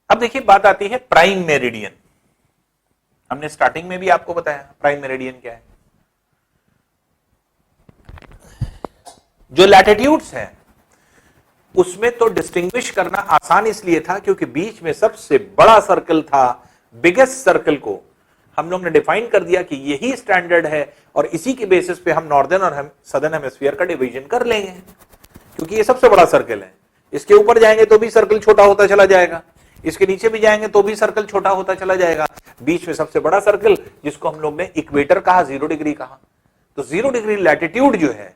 अब देखिए बात आती है प्राइम मेरिडियन। हमने स्टार्टिंग में भी आपको बताया प्राइम मेरिडियन क्या है। जो लैटिट्यूड्स हैं उसमें तो डिस्टिंग्विश करना आसान इसलिए था क्योंकि बीच में सबसे बड़ा सर्कल था, बिगेस्ट सर्कल को हम लोग ने डिफाइन कर दिया कि यही स्टैंडर्ड है और इसी के बेसिस पे हम नॉर्दर्न और हम सदर्न हेमिस्फीयर का डिवीजन कर लेंगे क्योंकि ये सबसे बड़ा सर्कल है। इसके ऊपर जाएंगे तो भी सर्कल छोटा होता चला जाएगा, इसके नीचे भी जाएंगे तो भी सर्कल छोटा होता चला जाएगा, बीच में सबसे बड़ा सर्कल जिसको हम लोग ने इक्वेटर कहा, 0 डिग्री कहा। तो 0 डिग्री लैटिट्यूड जो है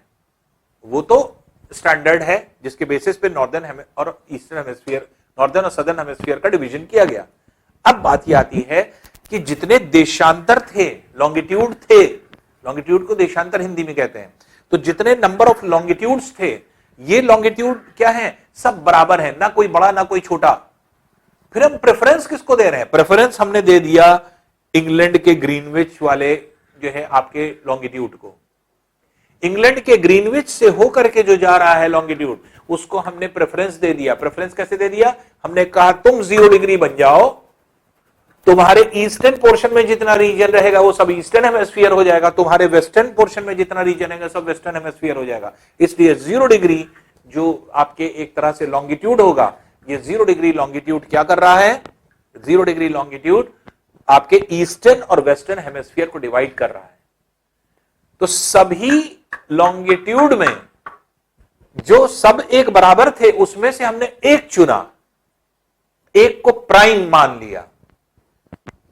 वो तो स्टैंडर्ड है जिसके बेसिस पे नॉर्दर्न और ईस्टर्न हेमिस्फीयर, नॉर्दर्न और सदर्न हेमिस्फीयर का डिवीजन किया गया। अब बात यह आती है कि जितने देशांतर थे, लॉन्गिट्यूड थे, लॉन्गिट्यूड को देशांतर हिंदी में कहते हैं, तो जितने नंबर ऑफ लॉन्गिट्यूड्स थे, ये लॉन्गिट्यूड क्या है, सब बराबर है, ना कोई बड़ा ना कोई छोटा। फिर हम प्रेफरेंस किसको दे रहे हैं? प्रेफरेंस हमने दे दिया इंग्लैंड के ग्रीनविच वाले जो है आपके लॉन्गिट्यूड को। इंग्लैंड के ग्रीनविच से होकर के जो जा रहा है लॉन्गिट्यूड, उसको हमने प्रेफरेंस दे दिया। प्रेफरेंस कैसे दे दिया? हमने कहा तुम 0 डिग्री बन जाओ, तुम्हारे ईस्टर्न पोर्शन में जितना रीजन रहेगा वो सब ईस्टर्न हेमिस्फीयर हो जाएगा, तुम्हारे वेस्टर्न पोर्शन में जितना रीजन रहेगा सब वेस्टर्न हेमिस्फीयर हो जाएगा। इसलिए 0 डिग्री जो आपके एक तरह से लॉन्गिट्यूड होगा, ये 0 डिग्री लॉन्गिट्यूड क्या कर रहा है? 0 डिग्री लॉन्गिट्यूड आपके ईस्टर्न और वेस्टर्न हेमिस्फीयर को डिवाइड कर रहा है। तो सभी लॉन्गिट्यूड में जो सब एक बराबर थे उसमें से हमने एक चुना, एक को प्राइम मान लिया,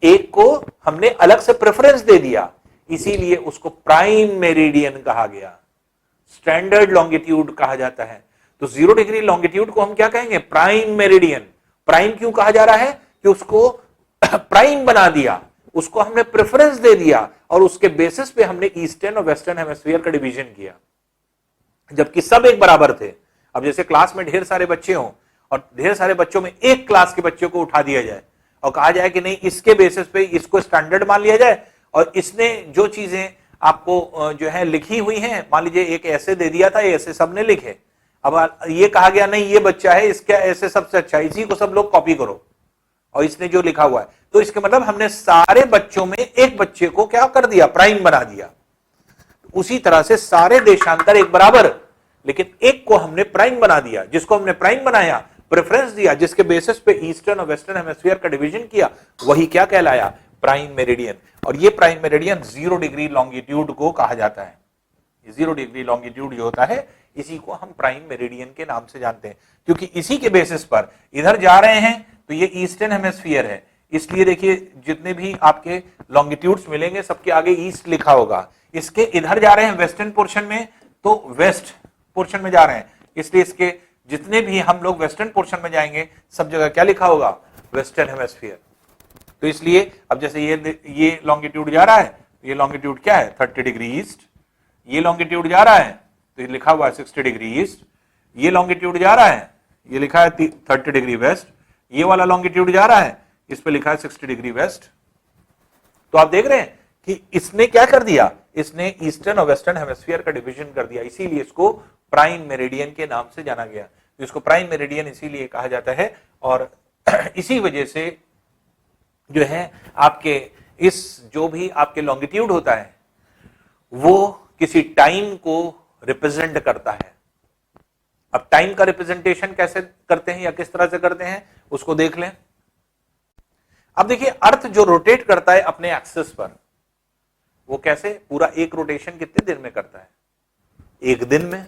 एक को हमने अलग से प्रेफरेंस दे दिया, इसीलिए उसको प्राइम मेरिडियन कहा गया, स्टैंडर्ड लॉन्गिट्यूड कहा जाता है। तो 0 डिग्री लॉन्गिट्यूड को हम क्या कहेंगे? Prime meridian. प्राइम क्यों कहा जा रहा है? कि उसको प्राइम बना दिया, उसको हमने प्रेफरेंस दे दिया और उसके बेसिस पे हमने ईस्टर्न और वेस्टर्न हेमिस्फीयर का डिवीजन किया, जबकि सब एक बराबर थे। अब जैसे क्लास में ढेर सारे बच्चे हों और ढेर सारे बच्चों में एक क्लास के बच्चों को उठा दिया जाए और कहा जाए कि नहीं इसके बेसिस पे इसको स्टैंडर्ड मान लिया जाए और इसने जो चीजें आपको जो है लिखी हुई हैं, मान लीजिए एक ऐसे दे दिया था, ऐसे सबने लिखे, अब ये कहा गया नहीं ये बच्चा है, इसका ऐसे सबसे अच्छा, इसी को सब लोग कॉपी करो और इसने जो लिखा हुआ है, तो इसके मतलब हमने सारे बच्चों में एक बच्चे को क्या कर दिया? प्राइम बना दिया। उसी तरह से सारे देशांतर एक बराबर, लेकिन एक को हमने प्राइम बना दिया। जिसको हमने प्राइम बनाया, प्रेफरेंस दिया, जिसके बेसिस पे ईस्टर्न और वेस्टर्न हेमिस्फीयर का डिवीजन किया, वही क्या कहलाया? Prime meridian. और ये प्राइम मेरिडियन 0 डिग्री लॉन्गिट्यूड को कहा जाता है। 0 डिग्री लॉन्गिट्यूड जो होता है इसी को हम प्राइम मेरिडियन के नाम से जानते हैं, क्योंकि इसी के बेसिस पर इधर जा रहे हैं तो ये ईस्टर्न हेमिस्फीयर है, इसलिए देखिए जितने भी आपके लॉन्गिट्यूड्स मिलेंगे सबके आगे ईस्ट लिखा होगा। इसके इधर जा रहे हैं वेस्टर्न पोर्शन में तो वेस्ट पोर्शन में जा रहे हैं, इसलिए इसके जितने भी हम लोग वेस्टर्न पोर्शन में जाएंगे सब जगह क्या लिखा होगा? Western hemisphere. तो इसलिए अब जैसे ये लॉन्गिट्यूड जा रहा है, ये लॉन्गिट्यूड क्या है? 30 डिग्री ईस्ट। ये लॉन्गिट्यूड जा रहा है तो ये लिखा हुआ है 60 डिग्री ईस्ट। ये लॉन्गिट्यूड जा रहा है, ये लिखा है 30 डिग्री वेस्ट। ये वाला लॉन्गिट्यूड जा रहा है, इस पे लिखा है 60 डिग्री वेस्ट। तो आप देख रहे हैं कि इसने क्या कर दिया? इसने ईस्टर्न और वेस्टर्न हेमिस्फीयर का डिवीजन कर दिया, इसीलिए इसको प्राइम मेरिडियन के नाम से जाना गया। तो इसको प्राइम मेरिडियन इसीलिए कहा जाता है और इसी वजह से जो है आपके इस जो भी आपके लॉन्गिट्यूड होता है वो किसी टाइम को रिप्रेजेंट करता है। अब टाइम का रिप्रेजेंटेशन कैसे करते हैं या किस तरह से करते हैं उसको देख लें। अब देखिए अर्थ जो रोटेट करता है अपने एक्सिस पर, वो कैसे? पूरा एक रोटेशन कितने दिन में करता है? 1 दिन में।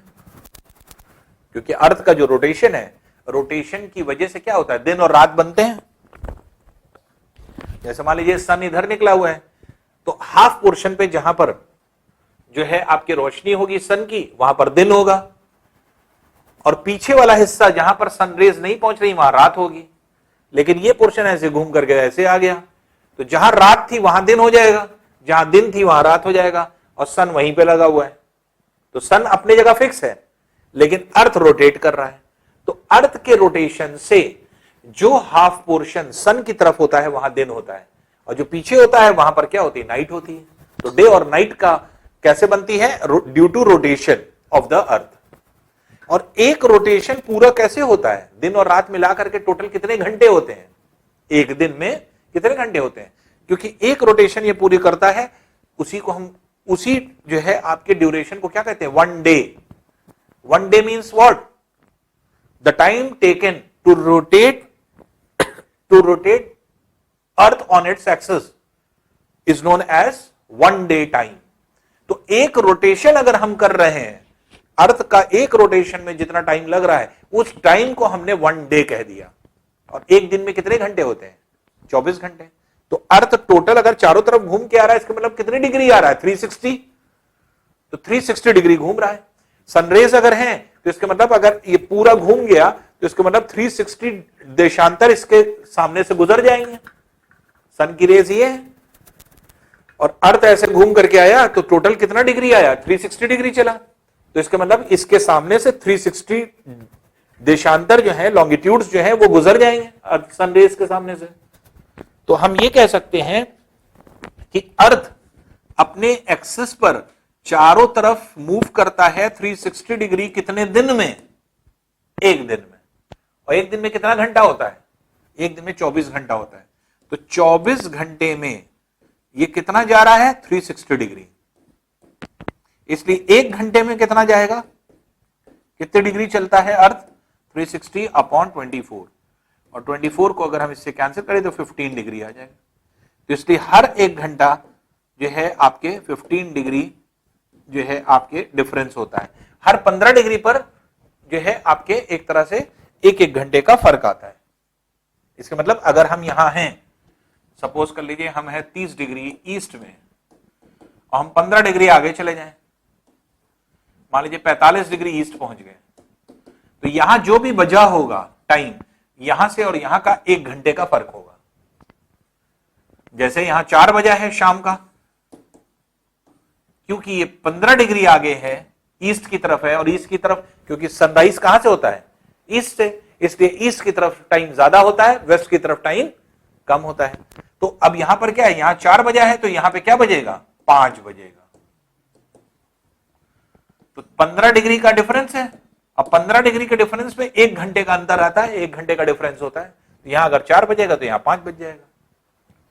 क्योंकि अर्थ का जो रोटेशन है, रोटेशन की वजह से क्या होता है? दिन और रात बनते हैं। जैसे मान लीजिए सन इधर निकला हुआ है तो हाफ पोर्शन पे जहां पर जो है आपकी रोशनी होगी सन की, वहां पर दिन होगा, और पीछे वाला हिस्सा जहां पर सनरेज नहीं पहुंच रही वहां रात होगी। लेकिन ये पोर्शन ऐसे घूम करके ऐसे आ गया, तो जहां रात थी वहां दिन हो जाएगा, जहां दिन थी वहां रात हो जाएगा, और सन वहीं पे लगा हुआ है। तो सन अपनी जगह फिक्स है, लेकिन अर्थ रोटेट कर रहा है। तो अर्थ के रोटेशन से जो हाफ पोर्शन सन की तरफ होता है वहां दिन होता है, और जो पीछे होता है वहां पर क्या होती है? नाइट होती है। तो डे और नाइट का कैसे बनती है? Due to rotation of the earth. और एक रोटेशन पूरा कैसे होता है? दिन और रात मिलाकर के टोटल कितने घंटे होते हैं? एक दिन में कितने घंटे होते हैं, क्योंकि एक रोटेशन ये पूरी करता है, उसी को हम उसी जो है आपके ड्यूरेशन को क्या कहते हैं, one day. One day means what, the time taken to rotate earth on its axis is known as one day time. तो एक रोटेशन अगर हम कर रहे हैं, अर्थ का एक रोटेशन में जितना टाइम लग रहा है, उस टाइम को हमने वन डे कह दिया। और एक दिन में कितने घंटे होते हैं, 24 घंटे। तो अर्थ टोटल अगर चारों तरफ घूम के आ रहा है, इसका मतलब कितनी डिग्री आ रहा है, 360। तो 360 डिग्री घूम रहा है। सनरेज अगर है तो इसका मतलब अगर ये पूरा घूम गया तो इसका मतलब 360 देशांतर इसके सामने से गुजर जाएंगे। सन की रेज ये है, और अर्थ ऐसे घूम करके आया तो टोटल कितना डिग्री आया, 360 डिग्री चला। तो इसका मतलब इसके सामने से 360 देशांतर जो है, लॉन्गिट्यूड्स जो है वो गुजर जाएंगे सनरेज के सामने से। तो हम ये कह सकते हैं कि अर्थ अपने एक्सिस पर चारों तरफ मूव करता है 360 डिग्री कितने दिन में, एक दिन में। और एक दिन में कितना घंटा होता है, एक दिन में 24 घंटा होता है। तो 24 घंटे में ये कितना जा रहा है, 360 डिग्री। इसलिए एक घंटे में कितना जाएगा, कितने डिग्री चलता है अर्थ, 360 अपॉन 24। और 24 को अगर हम इससे कैंसिल करें तो 15 डिग्री आ जाएगा। तो इसलिए हर एक घंटा जो है आपके 15 डिग्री जो है आपके डिफरेंस होता है। हर 15 डिग्री पर जो है आपके एक तरह से एक एक घंटे का फर्क आता है। इसका मतलब अगर हम यहां हैं, सपोज कर लीजिए हम हैं 30 डिग्री ईस्ट में और हम 15 डिग्री आगे चले जाएं, मान लीजिए 45 डिग्री ईस्ट पहुंच गए, तो यहां जो भी बजा होगा टाइम, यहां से और यहां का एक घंटे का फर्क होगा। जैसे यहां 4 बजा है शाम का, क्योंकि ये 15 डिग्री आगे है, ईस्ट की तरफ है, और ईस्ट की तरफ क्योंकि सनराइज कहां से होता है, ईस्ट से, इसलिए ईस्ट की तरफ टाइम ज्यादा होता है, वेस्ट की तरफ टाइम कम होता है। तो अब यहां पर क्या है, यहां 4 बजा है तो यहां पे क्या बजेगा, 5 बजेगा। तो 15 डिग्री का डिफरेंस है। अब 15 डिग्री के डिफरेंस में एक घंटे का अंतर आता है, एक घंटे का डिफरेंस होता है। तो यहां अगर 4 बजेगा तो यहां 5 बज जाएगा।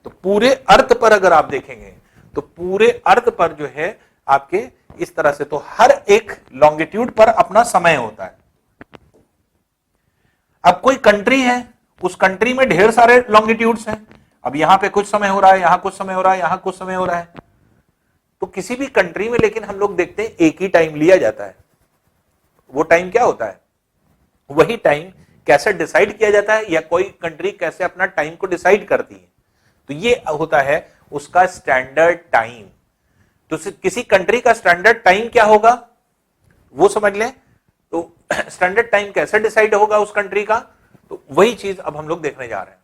तो पूरे अर्थ पर अगर आप देखेंगे तो पूरे अर्थ पर जो है आपके इस तरह से, तो हर एक लॉन्गिट्यूड पर अपना समय होता है। अब कोई कंट्री है, उस कंट्री में ढेर सारे लॉन्गिट्यूड्स हैं। अब यहां पे कुछ समय हो रहा है, यहां कुछ समय हो रहा है, यहां कुछ समय हो रहा है। तो किसी भी कंट्री में लेकिन हम लोग देखते हैं एक ही टाइम लिया जाता है। वो टाइम क्या होता है, वही टाइम कैसे डिसाइड किया जाता है, या कोई कंट्री कैसे अपना टाइम को डिसाइड करती है, तो ये होता है उसका स्टैंडर्ड टाइम। तो किसी कंट्री का स्टैंडर्ड टाइम क्या होगा वो समझ लें। तो स्टैंडर्ड टाइम कैसे डिसाइड होगा उस कंट्री का, तो वही चीज अब हम लोग देखने जा रहे हैं।